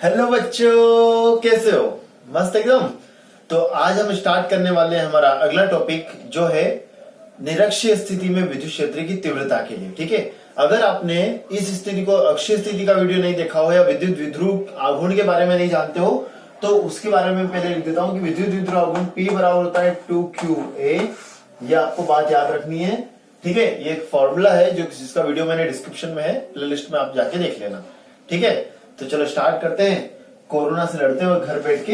Hello बच्चों, कैसे हो? मस्त एकदम। तो आज हम स्टार्ट करने वाले हैं हमारा अगला टॉपिक, जो है निरक्षीय स्थिति में विद्युत क्षेत्र की तीव्रता के लिए। ठीक है, अगर आपने इस स्थिति को अक्षीय स्थिति का वीडियो नहीं देखा हो या विद्युत विध्रुव आघूर्ण के बारे में नहीं जानते हो तो उसके बारे में पहले लिख देता हूं कि विद्युत विध्रुव आघूर्ण P बराबर होता है 2QA। ये आपको बात याद रखनी है। ठीक है, ये एक फॉर्मूला है जो जिसका वीडियो मैंने डिस्क्रिप्शन में है, प्लेलिस्ट में आप जाके देख लेना। ठीक है, तो चलो स्टार्ट करते हैं। कोरोना से लड़ते हैं और घर बैठ के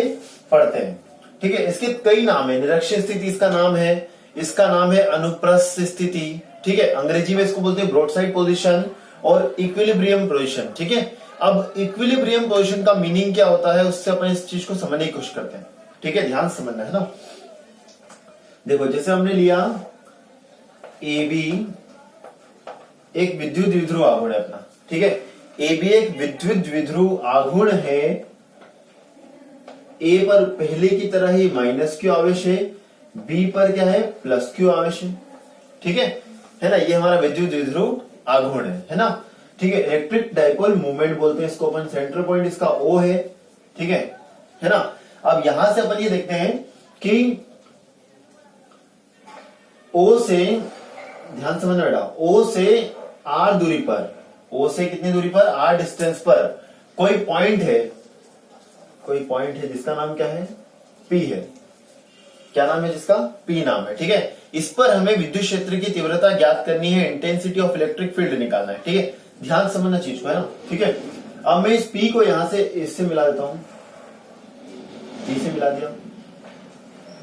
पढ़ते हैं। ठीक है, इसके कई नाम है। निरक्षीय स्थिति इसका नाम है, इसका नाम है अनुप्रस्थ स्थिति। ठीक है, अंग्रेजी में इसको बोलते हैं ब्रॉडसाइड पोजीशन और इक्विलिब्रियम पोजीशन। ठीक है, अब इक्विलिब्रियम पोजीशन का मीनिंग क्या होता है उससे अपन इस चीज को समझने की कोशिश करते हैं। ठीक है, ध्यान से समझना है ना। देखो, जैसे हमने लिया AB एक विद्युत विध्रुव आघूर्ण है अपना। ठीक है, AB एक विद्युत विध्रुव आघूर्ण है। A पर पहले की तरह ही माइनस Q आवेश है, B पर क्या है प्लस Q आवेश है। ठीक है ना, ये हमारा विद्युत विध्रुव आघूर्ण है ना। ठीक है, इलेक्ट्रिक डाइपोल मूवमेंट बोलते हैं इसको अपन। सेंटर पॉइंट इसका O है। ठीक है ना। अब यहां से अपन ये देखते हैं कि O से, ध्यान समझना बेटा, O से R दूरी पर, O से कितनी दूरी पर, R डिस्टेंस पर कोई पॉइंट है जिसका नाम क्या है P है। क्या नाम है जिसका? P नाम है। ठीक है, इस पर हमें विद्युत क्षेत्र की तीव्रता ज्ञात करनी है, इंटेंसिटी ऑफ इलेक्ट्रिक फील्ड निकालना है। ठीक है, ध्यान समझना चीज को, है ना। ठीक है, अब मैं इस P को यहां से इससे मिला देता हूं, P से मिला दिया,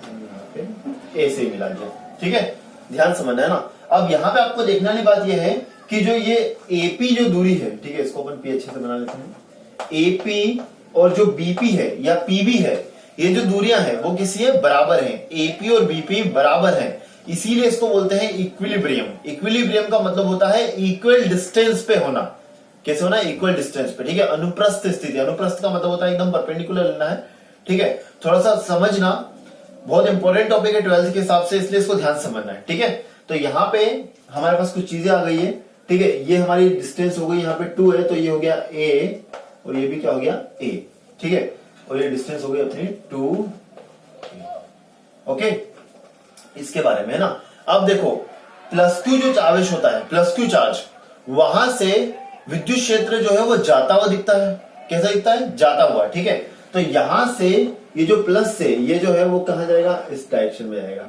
यहाँ पे A से मिला दिया। ठीक है, ध्यान समझना है ना। अब यहाँ पे आपको देखने वाली बात यह है कि जो ये AP जो दूरी है, ठीक है, इसको अपन P अच्छे से बना लेते हैं। AP और जो BP है या PB है, ये जो दूरियां हैं वो किसी है बराबर हैं। AP और BP बराबर हैं, इसीलिए इसको बोलते हैं इक्विलिब्रियम। इक्विलिब्रियम का मतलब होता है इक्वल डिस्टेंस पे होना। कैसे होना? इक्वल डिस्टेंस पे। ठीक है, अनुप्रस्थ स्थिति, अनुप्रस्थ का मतलब होता है एकदम परपेंडिकुलर लेना है। ठीक है, थोड़ा सा समझना, बहुत इंपॉर्टेंट टॉपिक है 12th के हिसाब से, इसलिए इसको ध्यान समझना है। ठीक है, तो यहाँ पे हमारे पास कुछ चीजें आ गई है। ठीक है, ये हमारी डिस्टेंस हो गई, यहाँ पे 2 है तो ये हो गया A और ये भी क्या हो गया A। ठीक है, और ये डिस्टेंस हो गई अपनी 2। ओके, इसके बारे में है ना। अब देखो, प्लस Q जो आवेश होता है, प्लस Q चार्ज, वहां से विद्युत क्षेत्र जो है वो जाता हुआ दिखता है। कैसा दिखता है? जाता हुआ। ठीक है, तो यहां से ये जो प्लस से ये जो है वो कहां जाएगा? इस डायरेक्शन में जाएगा।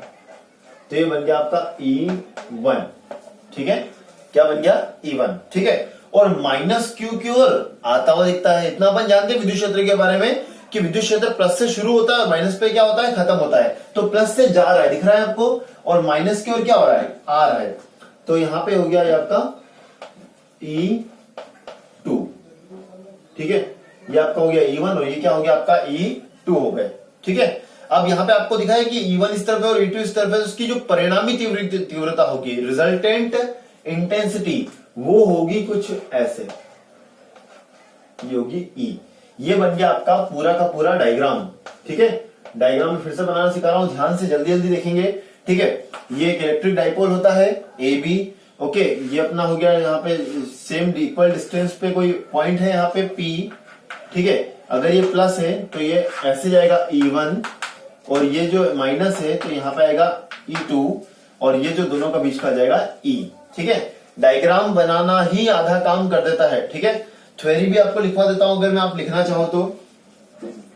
तो ये बन गया आपका E1। ठीक है, क्या बन गया? E1। ठीक है, और माइनस Q की ओर आता हुआ दिखता है। इतना अपन जानते हैं विद्युत क्षेत्र के बारे में कि विद्युत क्षेत्र प्लस से शुरू होता है, माइनस पे क्या होता है? खत्म होता है। तो प्लस से जा रहा है, दिख रहा है आपको, और माइनस की ओर क्या हो रहा है? आ रहा है। तो यहां पे हो गया ये आपका E2। ठीक है, ये आपका हो गया E1 और ये क्या हो गया आपका E2 हो गए। ठीक है, अब यहां पे आपको दिखा है कि E1 इस तरफ है और E2 इस तरफ है, उसकी जो परिणामी तीव्रता होगी, रिजल्टेंट इंटेंसिटी, वो होगी कुछ ऐसे, ये होगी E। ये बन गया आपका पूरा का पूरा डायग्राम। ठीक है, डायग्राम में फिर से बनाना सिखा रहा हूं, ध्यान से जल्दी जल्दी देखेंगे। ठीक है, ये एक इलेक्ट्रिक डाइपोल होता है AB। ओके, ये अपना हो गया यहाँ पे सेम इक्वल डिस्टेंस पे कोई पॉइंट है यहाँ पे P। ठीक है, अगर ये प्लस है तो ये ऐसे जाएगा E1, और ये जो माइनस है तो यहाँ पे आएगा E2, और ये जो दोनों का बीच का जाएगा E। ठीक है, डायग्राम बनाना ही आधा काम कर देता है। ठीक है, थ्योरी भी आपको लिखवा देता हूं अगर मैं आप लिखना चाहो तो।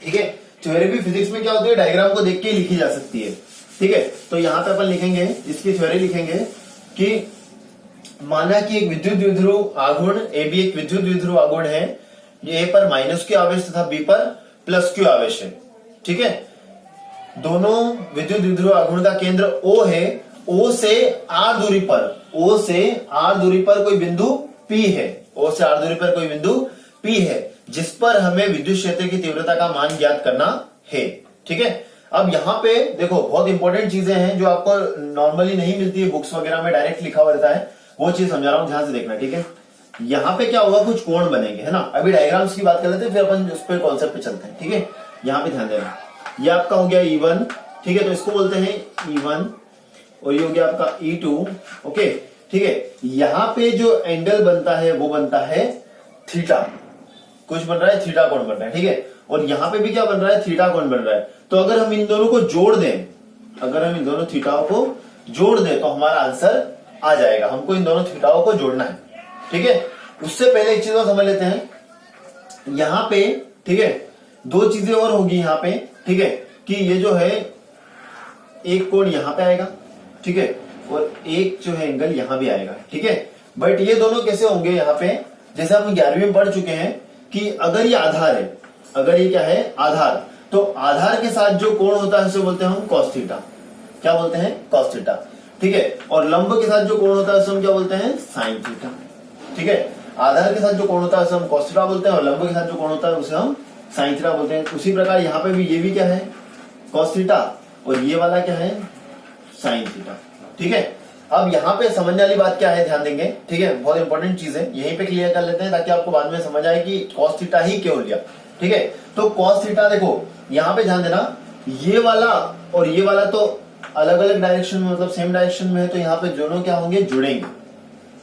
ठीक है, थ्योरी भी फिजिक्स में क्या होती है, डायग्राम को देख के लिखी जा सकती है। ठीक है, तो यहां पे अपन लिखेंगे, इसकी थ्योरी लिखेंगे कि माना कि एक विद्युत विध्रुव आघूर्ण AB एक विद्युत विध्रुव आघूर्ण है, A पर माइनस Q आवेश तथा B पर प्लस Q आवेश है। ठीक है, दोनों विद्युत विध्रुव आघूर्ण का केंद्र O है। O से R दूरी पर कोई बिंदु P है। O से R दूरी पर कोई बिंदु P है, जिस पर हमें विद्युत क्षेत्र की तीव्रता का मान ज्ञात करना है। ठीक है, अब यहां पे देखो, बहुत इंपॉर्टेंट चीजें हैं जो आपको नॉर्मली नहीं मिलती है बुक्स वगैरह में, डायरेक्ट लिखा हुआ रहता है, वो चीज समझा रहा हूं, ध्यान से देखना। ठीक है, यहाँ पे क्या होगा, कुछ कोण बनेंगे, है ना। अभी डायग्राम्स की बात कर लेते हैं, फिर अपन उस पर कॉन्सेप्ट पे चलते हैं। ठीक है, यहाँ पे ध्यान देना, ये आपका हो गया E1। ठीक है, तो इसको बोलते हैं E1, और ये हो गया आपका E2। ओके, ठीक है, यहां पे जो एंगल बनता है वो बनता है थीटा। कुछ बन रहा है थीटा कोण बन रहा है, ठीक है। और यहाँ पे भी क्या बन रहा है, थीटा कोण बन रहा है। तो अगर हम इन दोनों को जोड़ दें, अगर हम इन दोनों थीटाओं को जोड़ दें तो हमारा आंसर आ जाएगा। हमको इन दोनों थीटाओं को जोड़ना है, ठीक है। उससे पहले एक चीज और समझ लेते हैं यहाँ पे, ठीक है। दो चीजें और होगी यहाँ पे, ठीक है, कि ये जो है एक कोण यहाँ पे आएगा, ठीक है, और एक जो है एंगल यहाँ भी आएगा, ठीक है। बट ये दोनों कैसे होंगे यहाँ पे, जैसे हम 11वीं में पढ़ चुके हैं कि अगर ये आधार है, अगर ये क्या है आधार, तो आधार के साथ जो कोण होता है उसे बोलते हैं हम cos थीटा। क्या बोलते हैं, cos थीटा, ठीक है। और लंब के साथ जो कोण होता है उसे हम क्या बोलते हैं, sin थीटा, ठीक है। आधार के साथ जो कोण होता है उसे हम cos थीटा बोलते हैं और लंब के साथ जो कोण होता है उसे हम sin थीटा बोलते हैं। उसी प्रकार यहाँ पे भी ये भी क्या है, cos थीटा, और ये वाला क्या है, sin थीटा, ठीक है। अब यहाँ पे समझने वाली बात क्या है, ध्यान देंगे, ठीक है, बहुत इंपॉर्टेंट चीज है, यहीं पे क्लियर कर लेते हैं ताकि आपको बाद में समझ आए कि cos थीटा ही क्यों लिया, ठीक है। तो cos थीटा देखो यहाँ पे ध्यान देना, ये वाला और ये वाला तो अलग अलग डायरेक्शन में, मतलब सेम डायरेक्शन में है, तो यहाँ पे दोनों क्या होंगे, जुड़ेंगे,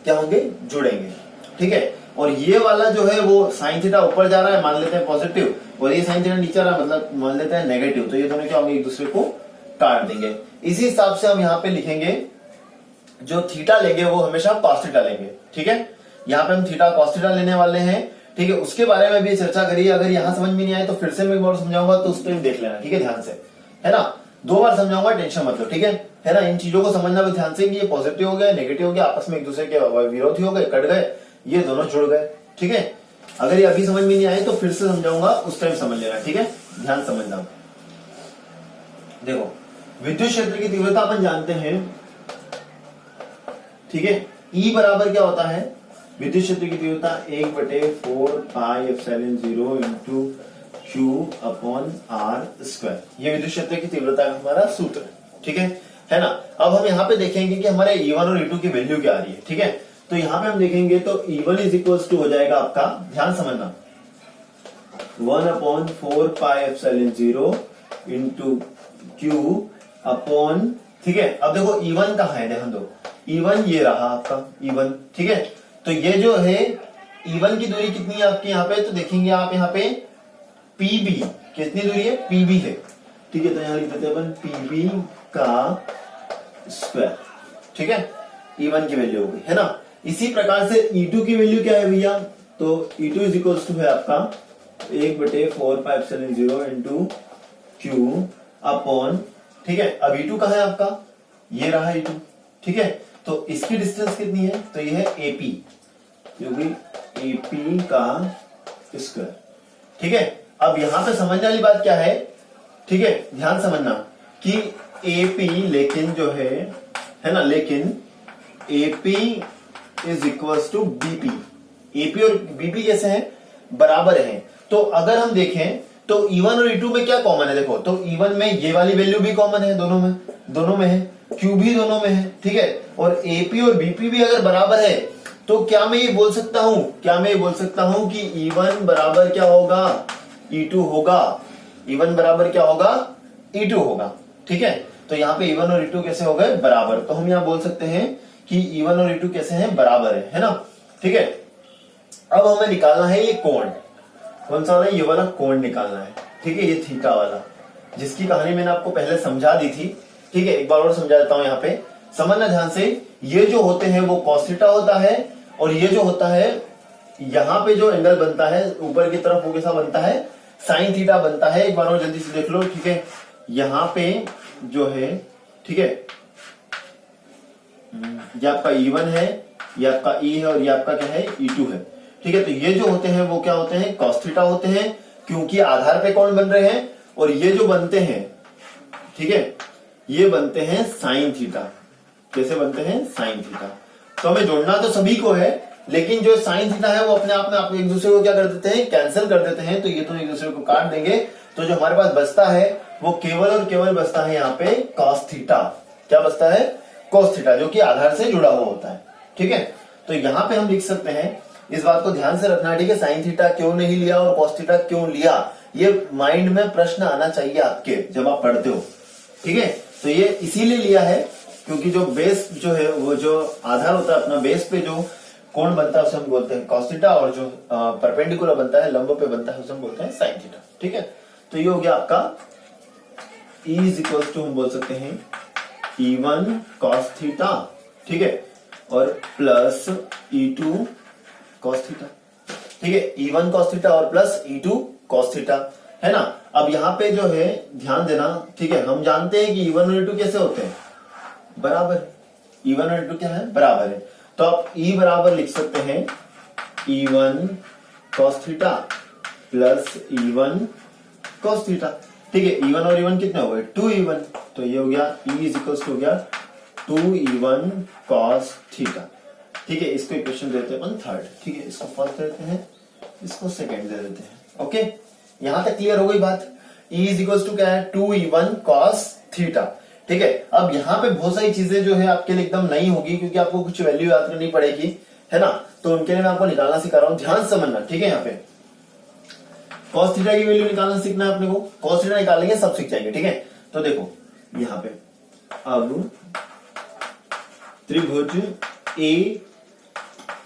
क्या होंगे, जुड़ेंगे, ठीक है। और ये वाला जो है वो sin थीटा ऊपर जा रहा है, मान लेते हैं पॉजिटिव, और ये sin थीटा नीचे आ रहा है, मतलब मान लेते हैं नेगेटिव, तो ये दोनों क्या होंगे, एक दूसरे को काट देंगे। इसी हिसाब से हम यहाँ पे लिखेंगे, जो थीटा लेंगे वो हमेशा cos थीटा लेंगे, ठीक है। यहाँ पे हम थीटा cos थीटा लेने वाले हैं, ठीक है। उसके बारे में भी चर्चा करिए, अगर यहाँ समझ में नहीं आए तो फिर से मैं एक बार समझाऊंगा, तो उस टाइम देख लेना, ठीक है, ध्यान से, है ना। 2 बार समझाऊंगा, टेंशन मत लो, ठीक है ना। इन चीजों को समझना भी ध्यान से कि ये पॉजिटिव हो गया, नेगेटिव हो गया, आपस में एक दूसरे के विरोधी हो गए, कट गए, ये दोनों जुड़ गए, ठीक है। अगर ये अभी समझ में नहीं आए तो फिर से समझाऊंगा, उस टाइम समझ लेना, ठीक है, ध्यान समझना। देखो विद्युत क्षेत्र की तीव्रता अपन जानते हैं, ठीक है। E बराबर क्या होता है, विद्युत क्षेत्र की तीव्रता 1/4πε0 इंटू Q/r²। ये विद्युत क्षेत्र की तीव्रता का हमारा सूत्र है, ठीक है ना। अब हम यहाँ पे देखेंगे कि हमारे E1 और E2 की वैल्यू क्या आ रही है, ठीक है। तो यहाँ पे हम देखेंगे तो E1 इज इक्वल्स टू हो जाएगा आपका, ध्यान समझना, 1/4πε0 इंटू Q/, ठीक है। अब देखो E1 कहाँ है, ध्यान दो, E1 ये रहा आपका E1, ठीक है। तो ये जो है E1 की दूरी कितनी है आपके यहाँ पे, तो देखेंगे आप यहाँ पे PB कितनी दूरी है, PB है, ठीक है। तो यहाँ लिख देते हैं अपन PB का स्क्वायर, ठीक है। E1 की वैल्यू हो गई, है ना। इसी प्रकार से E2 की वैल्यू क्या है भैया, तो E2 इज इक्वल्स टू है आपका 1/4πε0 इंटू Q/, ठीक है। अब E2 कहाँ है आपका, ये रहा E2, ठीक है। तो इसकी डिस्टेंस कितनी है, तो ये है AP, जो भी AP का स्क्वायर, ठीक है। अब यहां पे समझने वाली बात क्या है, ठीक है, ध्यान समझना कि AP लेकिन जो है ना, लेकिन AP is equals to BP। AP और BP कैसे हैं, बराबर हैं। तो अगर हम देखें तो E1 और E2 में क्या कॉमन है, देखो तो E1 में ये वाली वैल्यू भी कॉमन है, दोनों में है, Q भी दोनों में है, ठीक है। और AP और BP भी अगर बराबर है तो क्या मैं ये बोल सकता हूं, कि E1 बराबर क्या होगा, E2 होगा, E1 बराबर क्या होगा, E2 होगा, ठीक है। तो यहाँ पे E1 और E2 कैसे हो गए, बराबर। तो हम यहाँ बोल सकते हैं कि E1 और E2 कैसे हैं, बराबर है ना, ठीक है। अब हमें निकालना है ये कोण, कौन सा वाला, ये वाला कोण निकालना है, ठीक है। ये थीटा वाला, जिसकी कहानी मैंने आपको पहले समझा दी थी, ठीक है। एक बार और समझा देता हूं, यहाँ पे समझना ध्यान से। ये जो होते हैं वो cos थीटा होता है, और ये जो होता है यहाँ पे जो एंगल बनता है ऊपर की तरफ वो कैसा बनता है, sin थीटा बनता है। एक बार और जल्दी से देख लो, ठीक है। यहाँ पे जो है, ठीक है, ये आपका E1 है, ये आपका E है, और ये आपका क्या है, E2 है, ठीक है। तो ये जो होते हैं वो क्या होते हैं, cos थीटा होते हैं, क्योंकि आधार पे कौन बन रहे हैं, और ये जो बनते हैं, ठीक है, ये बनते हैं sin थीटा। कैसे बनते हैं, sin थीटा। तो हमें जोड़ना तो सभी को है, लेकिन जो sin थीटा है वो अपने आप में आप एक दूसरे को क्या कर देते हैं, कैंसिल कर देते हैं। तो ये तो एक दूसरे को काट देंगे, तो जो हमारे पास बचता है वो केवल और केवल बचता है यहाँ पे cos थीटा। क्या बचता है, cos थीटा, जो कि आधार से जुड़ा हुआ होता है, ठीक है। तो यहाँ पे हम लिख सकते हैं, इस बात को ध्यान से रखना, ठीक है। sin थीटा क्यों नहीं लिया और cos थीटा क्यों लिया, ये माइंड में प्रश्न आना चाहिए आपके जब आप पढ़ते हो, ठीक है। तो ये इसीलिए लिया है क्योंकि जो बेस जो है, वो जो आधार होता है अपना, बेस पे जो कोण बनता है उसे हम बोलते हैं cos थीटा, और जो परपेंडिकुलर बनता है, लंब पे बनता है, उसे हम बोलते हैं sin थीटा। ठीक है, तो ये हो गया आपका E इज इक्वल टू हम बोल सकते हैं E1 cos थीटा, ठीक है, और प्लस E2 cos थीटा। ठीक है, E1 cos थीटा और प्लस E2 cos थीटा, है ना। अब यहाँ पे जो है ध्यान देना, ठीक है, हम जानते हैं कि E1 और E2 कैसे होते हैं, बराबर। E1 और E2 क्या है, बराबर है। तो आप E बराबर लिख सकते हैं E1 cos theta plus E1 cos theta. ठीक है, E1 और E1 कितने हो गए, 2E1, तो ये हो गया E इज इक्वल टू हो गया 2E1 cos थीटा। ठीक है, इसको इक्वेशन देते हैं अपन थर्ड। ठीक है, इसको फर्स्ट देते हैं, इसको सेकंड दे देते हैं। ओके, यहां तक क्लियर हो गई बात। E इज इक्वल टू क्या है, 2E1 cos थीटा। ठीक है, अब यहाँ पे बहुत सारी चीजें जो है आपके लिए एकदम नई होगी, क्योंकि आपको कुछ वैल्यू याद करनी पड़ेगी, है ना, तो उनके लिए मैं आपको निकालना सिखा रहा हूं, ध्यान समझना। ठीक है, यहाँ पे cos थीटा की वैल्यू निकालना सीखना है अपने को, cos थीटा निकालेंगे सब सीख जाएंगे। ठीक है, तो देखो यहाँ पे अब त्रिभुज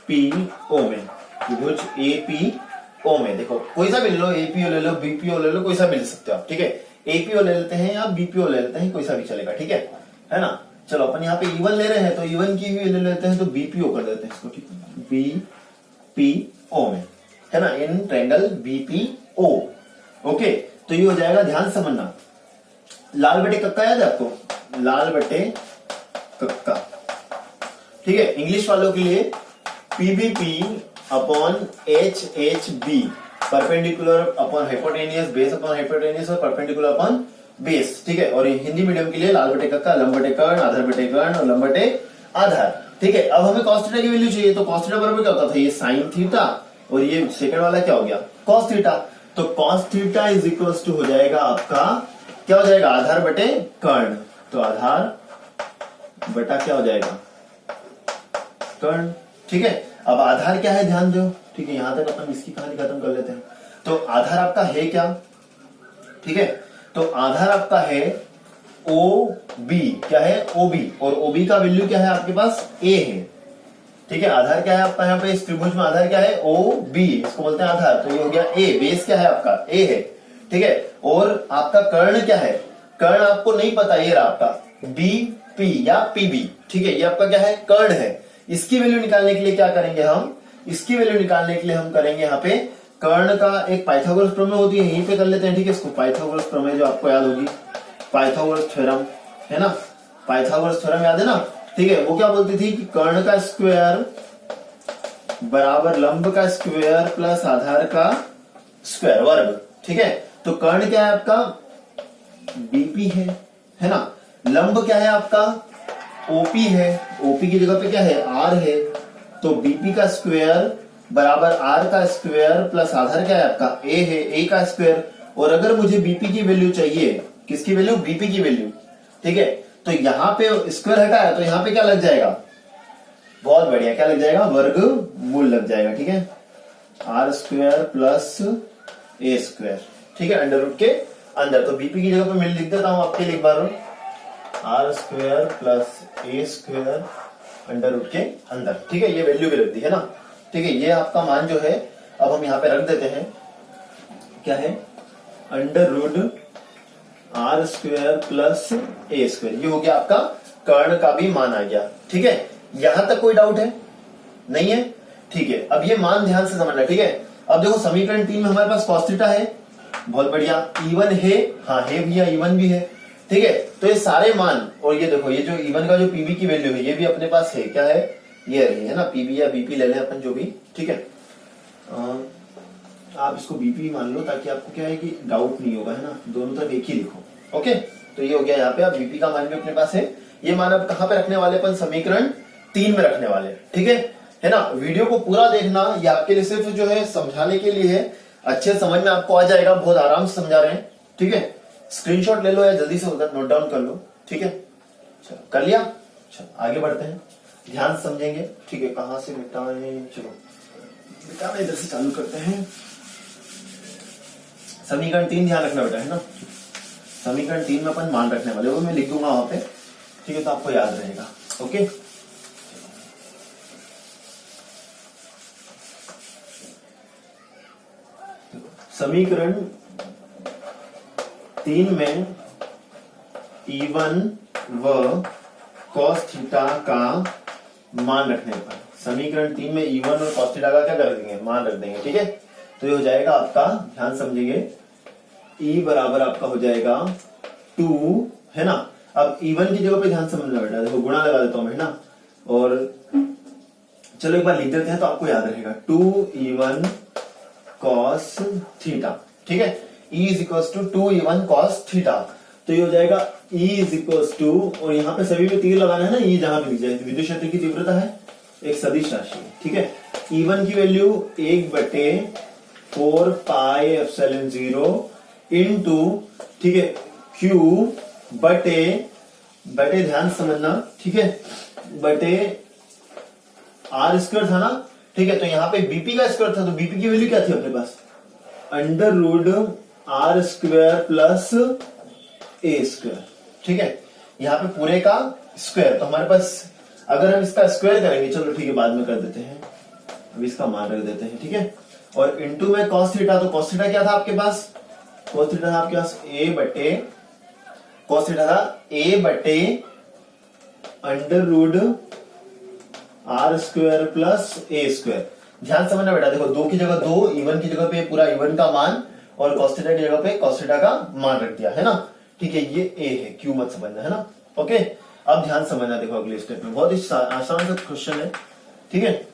APO में, त्रिभुज APO में देखो कोई सा भी ले लो, APO ले लो, BPO ले लो, कोई सा भी ले सकते हो आप। ठीक है, APO ले लेते हैं या BPO ले लेते हैं, कोई सा भी चलेगा। ठीक है ना। चलो अपन यहाँ पे E1 ले रहे हैं, तो E1 की भी ले लेते हैं, तो BPO कर देते हैं इसको। ठीक है, BPO में, है ना, इन ट्रायंगल BPO। ओके, तो ये हो जाएगा, ध्यान समझना, लाल बटे कक्का याद है आपको, लाल बटे कक्का। ठीक है, इंग्लिश वालों के लिए PBP upon HHB, perpendicular upon hypotenuse, base upon hypotenuse, और परपेंडिकुलर अपॉन बेस। ठीक है, और हिंदी मीडियम के लिए लाल बटे कक्का, लंब बटे कर्ण, आधार बटे कर्ण और लंब बटे आधार। ठीक है, अब हमें cos थीटा की वैल्यू चाहिए, तो cos थीटा बराबर क्या होता था, ये sin थीटा, और ये सेकंड वाला क्या हो गया, cos थीटा। तो cos theta is equal to हो जाएगा आपका, क्या हो जाएगा, आधार बटे कर्ण, तो आधार बटा क्या हो जाएगा, कर्ण। ठीक है, अब आधार क्या है ध्यान दो। ठीक है, यहां तक अपन इसकी कहानी खत्म कर लेते हैं। तो आधार आपका है क्या, ठीक है, तो आधार आपका है OB, क्या है, OB, और OB का वैल्यू क्या है आपके पास, A है। ठीक है, आधार क्या है आपका, यहाँ पे इस त्रिभुज में आधार क्या है, OB, इसको बोलते हैं आधार, तो ये हो गया A, बेस क्या है आपका, A है। ठीक है, और आपका कर्ण क्या है, कर्ण आपको नहीं पता, ये रहा आपका BP या PB। ठीक है, ये आपका क्या है, कर्ण है। इसकी वैल्यू निकालने के लिए क्या करेंगे हम, इसकी वैल्यू निकालने के लिए हम करेंगे यहाँ पे कर्ण का एक पाइथागोरस प्रमेय होती है, यहीं पे कर लेते हैं। ठीक है, इसको पाइथागोरस प्रमेय जो आपको याद होगी, पाइथागोरस थ्योरम, है ना, पाइथागोरस थ्योरम याद है ना। ठीक है, वो क्या बोलती थी कि कर्ण का स्क्वायर बराबर लंब का स्क्वायर प्लस आधार का स्क्वायर वर्ग। ठीक है, तो कर्ण क्या है आपका, BP है ना, लंब क्या है आपका, OP है, OP की जगह पे क्या है, R है, तो BP का स्क्वायर बराबर R का स्क्वायर प्लस आधार क्या है आपका, A है, A का स्क्वायर। और अगर मुझे BP की वैल्यू चाहिए, किसकी वैल्यू, BP की वैल्यू। ठीक है, तो यहां पे स्क्वायर हटा है, तो यहां पे क्या लग जाएगा, बहुत बढ़िया, क्या लग जाएगा, वर्गमूल लग जाएगा। ठीक है, R square plus A square. ठीक है, अंडर रूट के अंदर, तो BP की जगह पे मैं लिख देता हूं आपके लिए एक बार, R square plus A square under root के अंदर। ठीक है, ये वैल्यू भी रख दी है ना। ठीक है, ये आपका मान जो है अब हम यहाँ पे रख देते हैं, क्या है, under root R square plus A square, ये हो गया आपका कर्ण का भी मान आ गया। ठीक है, यहां तक कोई डाउट है, नहीं है। ठीक है, अब ये मान ध्यान से समझना। ठीक है, अब देखो समीकरण 3 में हमारे पास cos थीटा है, बहुत बढ़िया, E1 है, हाँ है भैया, E1 भी है। ठीक है, तो ये सारे मान, और ये देखो ये जो E1 का जो PB की वैल्यू है, ये भी अपने पास है, क्या है, ये रही है ना, PB या BP ले लें अपन जो भी। ठीक है, आप इसको BP मान लो, ताकि आपको क्या है कि डाउट नहीं होगा, है ना, दोनों तरफ एक ही लिखो। ओके, तो ये हो गया, यहाँ पे आप BP का मान भी अपने पास है। ये मान अब कहां पे रखने वाले, अपन समीकरण 3 में रखने वाले। ठीक है ना, वीडियो को पूरा देखना, ये आपके लिए सिर्फ जो है समझाने के लिए है, अच्छे समझ में आपको आ जाएगा, बहुत आराम से समझा रहे हैं। ठीक है, स्क्रीनशॉट ले लो या जल्दी से उधर नोट डाउन कर लो। ठीक है, चलो कर लिया, चलो आगे बढ़ते हैं, ध्यान समझेंगे। ठीक है, कहां से मिटाएं, चलो मिटाना इधर से चालू करते हैं। समीकरण 3 ध्यान रखना बेटा, है ना, समीकरण 3 में अपन मान रखने वाले, वो मैं लिख दूंगा वहां पे। ठीक है, तो आपको याद रहेगा। ओके, समीकरण 3 में E1 व cos थीटा का मान रखने पर, समीकरण 3 में E1 और cos थीटा का क्या कर देंगे, मान रख देंगे। ठीक है, तो ये हो जाएगा आपका, ध्यान समझिए, E बराबर आपका हो जाएगा 2, है ना। अब E1 की जगह पे ध्यान समझना बेटा, देखो गुणा लगा देता हूं मैं, है ना, और चलो एक बार लिख देते हैं तो आपको याद रहेगा, 2E1 cos थीटा। ठीक है, E is equal to 2E1 cos theta. तो ये हो जाएगा E इज इक्वल टू, और यहाँ पे सभी में तीर लगाना है ना, E जहां भी दिख जाए, विद्युत क्षेत्र की तीव्रता है, एक सदिश राशि है। ठीक है, E1 की वैल्यू 1/4 पाई एप्सिलॉन 0 इनटू, ठीक है, Q बटे ध्यान समझना, ठीक है, बटे R स्क्वायर था ना। ठीक है, तो यहाँ पे BP का स्क्वायर था, तो BP की वैल्यू क्या थी अपने पास, √R square plus A square. ठीक है, यहाँ पे पूरे का स्क्वायर, तो हमारे पास अगर हम इसका स्क्वायर करेंगे, चलो ठीक है बाद में कर देते हैं, अभी इसका मान रख देते हैं। ठीक है, और इनटू में cos थीटा, तो cos थीटा क्या था आपके पास, cos थीटा था आपके पास cos थीटा था A बटे √R square plus A square. ध्यान समझना बेटा, देखो 2 की जगह 2, E1 की जगह पे पूरा E1 का मान, और cos थीटा की जगह पे cos थीटा का मान रख दिया, है ना। ठीक है, ये A है, Q मत समझना, है ना। ओके, अब ध्यान समझना, देखो अगले स्टेप में बहुत ही आसान सा क्वेश्चन है। ठीक है,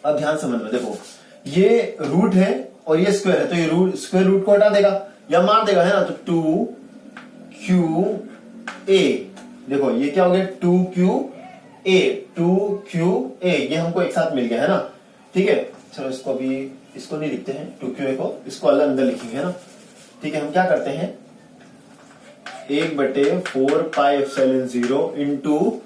अब ध्यान समझना, देखो ये रूट है और ये स्क्वायर है, तो ये रूट स्क्वायर रूट को हटा देगा या मार देगा, है ना, तो 2QA, देखो ये क्या हो गया, 2QA, ये हमको एक साथ मिल गया, है ना। ठीक है, चलो इसको अभी, इसको नहीं लिखते हैं 2QA को, इसको अलग अंदर लिखेंगे, है ना। ठीक है, हम क्या करते हैं, 1/4 पाई एप्सिलॉन 0 इंटू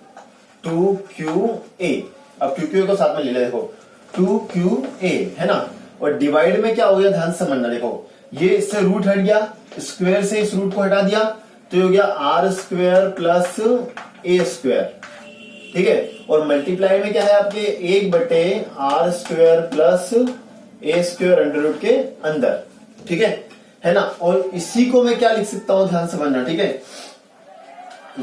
2QA, अब 2QA को साथ में ले ले, देखो 2QA, है ना, और डिवाइड में क्या हो गया, ध्यान समझना, देखो ये इससे रूट हट गया, स्क्वायर से इस रूट को हटा दिया, तो ये हो गया R square plus A square. ठीक है, और मल्टीप्लाई में क्या है आपके, 1/R square plus A square under root के अंदर। ठीक है ना, और इसी को मैं क्या लिख सकता हूं, ध्यान समझना। ठीक है,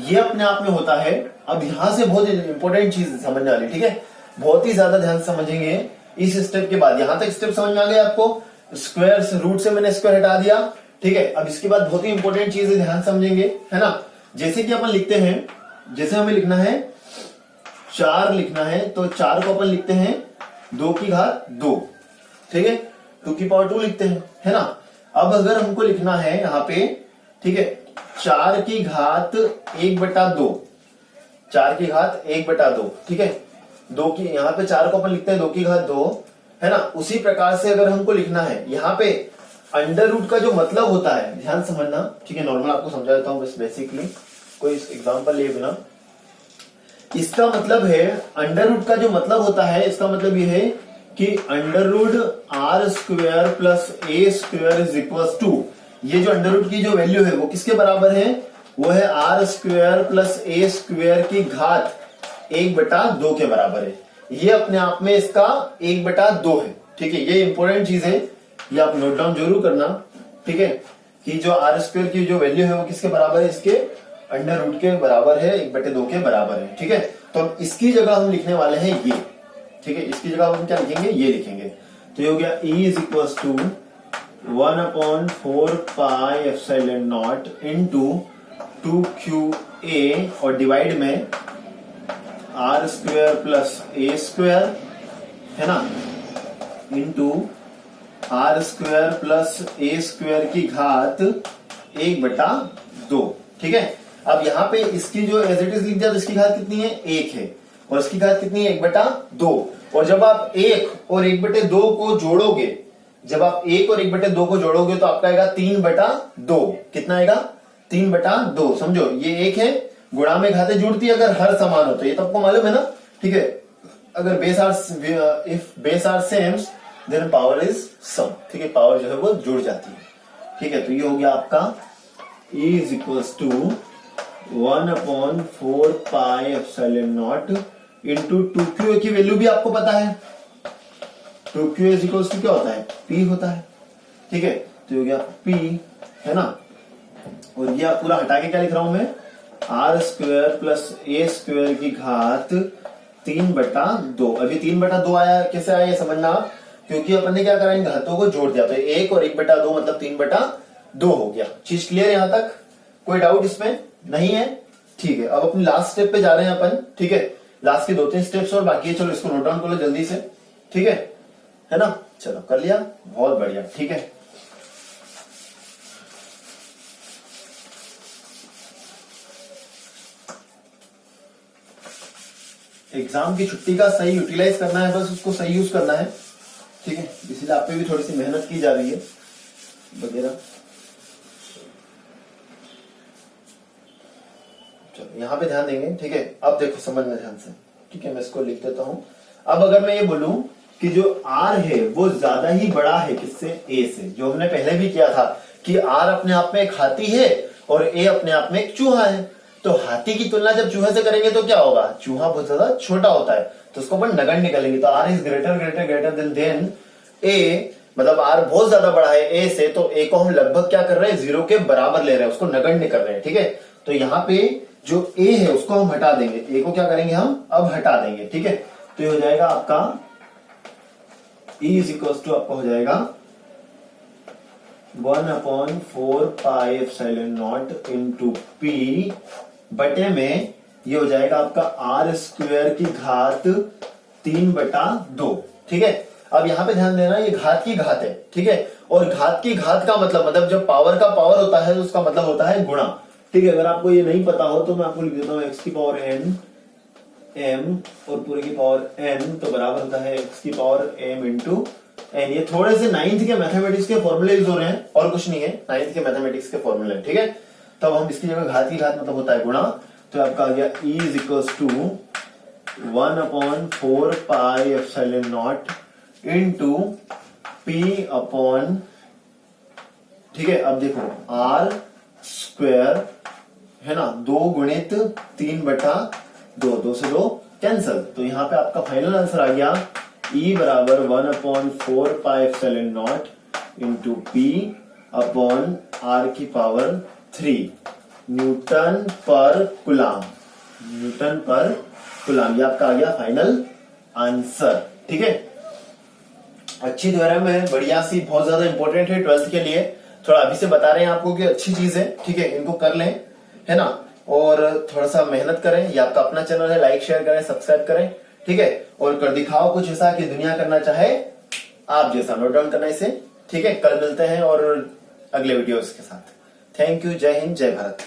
ये अपने आप में होता है। अब यहां से बहुत इंपॉर्टेंट चीज समझने वाली, ठीक है, बहुत ही ज्यादा ध्यान समझेंगे इस स्टेप के बाद। यहां तक स्टेप समझ में आ गया आपको, स्क्वायर से, रूट से मैंने स्क्वायर हटा दिया। ठीक है, अब इसके बाद बहुत ही इंपॉर्टेंट चीज है, ध्यान समझेंगे, है ना। जैसे कि अपन लिखते हैं, जैसे हमें लिखना है 4 लिखना है, तो 4 को अपन लिखते हैं 2 की घात 2, ठीक है, 2 की पावर 2 लिखते हैं, है ना। अब अगर हमको लिखना है यहाँ पे, ठीक है, 4 की घात 1/2, 4 की घात 1/2, ठीक है, 2 की, यहाँ पे 4 को अपन लिखते हैं 2 की घात 2, है ना। उसी प्रकार से अगर हमको लिखना है यहाँ पे अंडर रूट का जो मतलब होता है, ध्यान समझना, ठीक है, नॉर्मल आपको समझा देता हूं बस बेसिकली, कोई एग्जांपल लिए बिना। इसका मतलब है, अंडर रूट का जो मतलब होता है, इसका मतलब ये है कि under root R square plus A square is equal to, ये जो अंडर रूट की जो वैल्यू है वो किसके बराबर है, वो है R square plus A square की घात 1/2 के बराबर है। ये अपने आप में इसका 1/2 है। ठीक है, ये इंपॉर्टेंट चीज है, ये आप नोट डाउन जरूर करना। ठीक है, कि जो R स्क्वायर की जो वैल्यू है वो किसके बराबर है, इसके अंडर रूट के बराबर है, 1/2 के बराबर है। ठीक है, तो इसकी जगह हम लिखने वाले हैं ये, ठीक है, इसकी जगह हम क्या लिखेंगे, ये लिखेंगे। तो ये हो गया E is equal to 1/4 pi epsilon not into 2QA, और डिवाइड में R square plus A square, है ना, into R square plus A square की घात 1/2। ठीक है, अब यहाँ पे इसकी जो एज इट इज लिख दिया, तो इसकी घात कितनी है, 1 है, और इसकी घात कितनी है, 1/2। और जब आप 1 और 1/2 को जोड़ोगे, जब आप 1 और 1/2 को जोड़ोगे तो आपका आएगा 3/2। कितना आएगा, 3/2। समझो, ये 1 है, गुणा में घातें जुड़ती है अगर हर समान हो, तो ये तो आपको मालूम है ना। ठीक है, अगर base are, if base are same then power is sum. ठीक है, पावर जो है वो जुड़ जाती है। ठीक है, तो ये हो गया आपका E is equal to 1/4 pi epsilon not into 2QA की वैल्यू भी आपको पता है, 2QA इज इक्वल टू क्या होता है, P होता है। ठीक है, तो हो गया P, है ना, और ये पूरा हटा के क्या लिख रहा हूं मैं, R square plus A square की घात 3/2। अभी 3/2 आया, कैसे आया ये समझना आप, क्योंकि अपन ने क्या करा, इन घातों को जोड़ दिया, तो 1 और 1/2 मतलब 3/2 हो गया। चीज क्लियर यहां तक, कोई डाउट इसमें नहीं है? ठीक है, अब अपनी लास्ट स्टेप पे जा रहे हैं अपन, ठीक है, लास्ट के 2-3 स्टेप्स और बाकी है, चलो इसको नोट डाउन कर लो जल्दी से, ठीक है ना, चलो कर लिया, बहुत बढ़िया, ठीक है। एग्जाम की छुट्टी का सही यूटिलाइज करना है, बस उसको सही यूज करना है, ठीक है, इसलिए आप पे भी थोड़ी सी मेहनत की जा रही है वगैरह। चलो यहां पे ध्यान देंगे, ठीक है, अब देखो समझना ध्यान से, ठीक है, मैं इसको लिख देता हूं। अब अगर मैं ये बोलूं कि जो R है वो ज्यादा ही बड़ा है किससे, A से, जो हमने पहले भी किया था कि R अपने आप में एक हाथी है और A अपने आप में एक चूहा है, तो हाथी की तुलना जब चूहे से करेंगे तो क्या होगा, चूहा बहुत ज्यादा छोटा होता है, तो उसको अपन नगण्य निकालेंगे, तो R is greater than A, मतलब R बहुत ज्यादा बड़ा है A से, तो A को हम लगभग क्या कर रहे हैं, 0 के बराबर ले रहे हैं, उसको नगण्य कर रहे हैं, ठीक है। तो यहाँ पे जो A है उसको हम हटा देंगे, A को क्या करेंगे हम अब हटा देंगे, ठीक है, तो ये हो जाएगा आपका E इज इक्वल टू आपका हो जाएगा 1/4 pi epsilon not into P बटे में, ये हो जाएगा आपका R स्क्वायर की घात 3/2, ठीक है। अब यहां पे ध्यान देना, ये घात की घात है, ठीक है, और घात की घात का मतलब जब पावर का पावर होता है तो उसका मतलब होता है गुणा, ठीक है। अगर आपको ये नहीं पता हो तो मैं आपको लिख देता हूं x की पावर n m और पूरे की पावर n, तो बराबर होता है x की पावर m इंटू n। ये थोड़े से 9th के मैथमेटिक्स के फॉर्मूले यूज हो रहे हैं और कुछ नहीं है, 9th के मैथमेटिक्स के फॉर्मूले, ठीक है। तब हम इसकी जगह घात की घात मतलब होता है गुणा, तो आपका आ गया E is equal to 1/4 pi epsilon not into P upon, ठीक है। अब देखो R स्क्वायर है ना, 2 गुणित 3/2, 2 से 2 कैंसल, तो यहाँ पे आपका फाइनल आंसर आ गया E बराबर 1/4 pi epsilon not into P upon R की पावर 3 न्यूटन पर कूलम, न्यूटन पर कूलम, ये आपका आ गया फाइनल आंसर, ठीक है। अच्छी थ्योरम है, बढ़िया सी, बहुत ज्यादा इंपॉर्टेंट है 12th के लिए, थोड़ा अभी से बता रहे हैं आपको कि अच्छी चीज है, ठीक है, इनको कर लें, है ना, और थोड़ा सा मेहनत करें। ये आपका अपना चैनल है, लाइक शेयर करें, सब्सक्राइब करें, ठीक है, और कर दिखाओ कुछ ऐसा कि दुनिया करना चाहे आप जैसा, नोट डाउन करना इसे, ठीक है। कल मिलते हैं और अगले वीडियोस के साथ। थैंक यू, जय हिंद, जय भारत।